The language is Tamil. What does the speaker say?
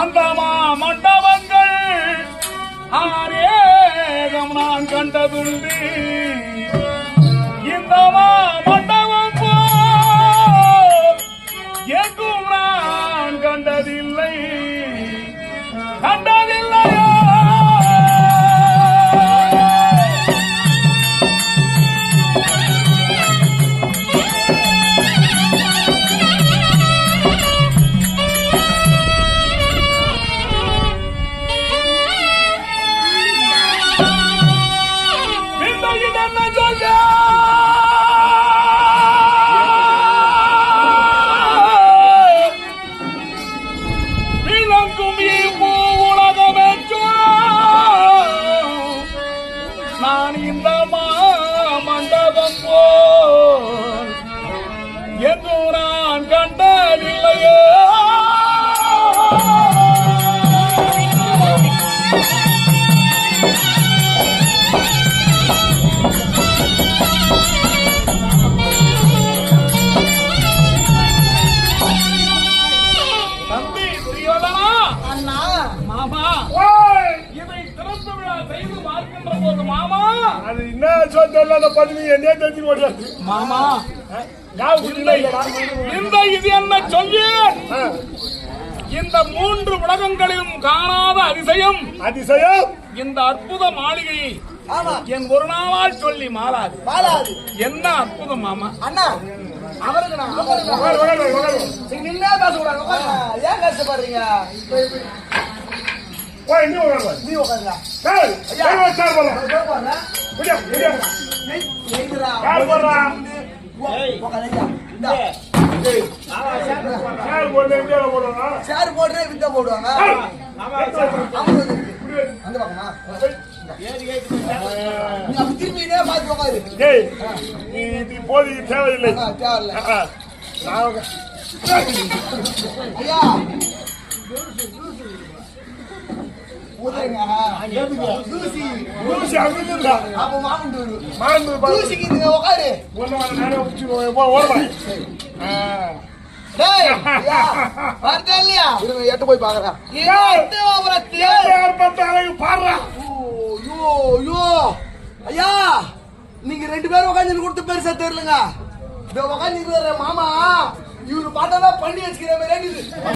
அந்த மண்டபங்கள் ஆரேகம் நான் கண்டதுண்டு. இந்த மண்டபம் போல் எங்கும் நான் கண்டதில்லை கண்டதில்லையோ. நான் இந்த மண்டபம் போல் எங்கும் நான் கண்டதில்லையோ. தம்பி துரியோதனா, அண்ணா, மாமா, இதை திறப்பு விழா செய்து பார்க்கின்ற போது மாமா, அது என்ன சொல்ல பதிவு என்ன தெரிஞ்சு ஓடியாது மாமா. இந்த இது என்ன சொல்லி இந்த மூன்று உலகங்களிலும் காணாத அதிசயம் இந்த அற்புத மாளிகையை என் ஒரு நாளால் சொல்லி மாறாது. என்ன அற்புதம் மாமா. அண்ணா அவருக்கு என்ன பேசக்கூடாது. ஏன் கஷ்டப்படுறீங்க? நீ உட்காருங்க. சேர் போடுறே வித்த போடுவாங்க. அந்த பக்கமா திரும்பினே பார்த்து உட்காரு. போது தேவையில்லை. ஐயா எட்டு போய் பாக்குறேன். ஐயா நீங்க ரெண்டு பேரும் உட்காந்து கொடுத்த பெருசா தெரியலங்க. உட்காந்து மாமா இவரு பாட்டெல்லாம் பண்ணி வச்சுக்கிற மாதிரி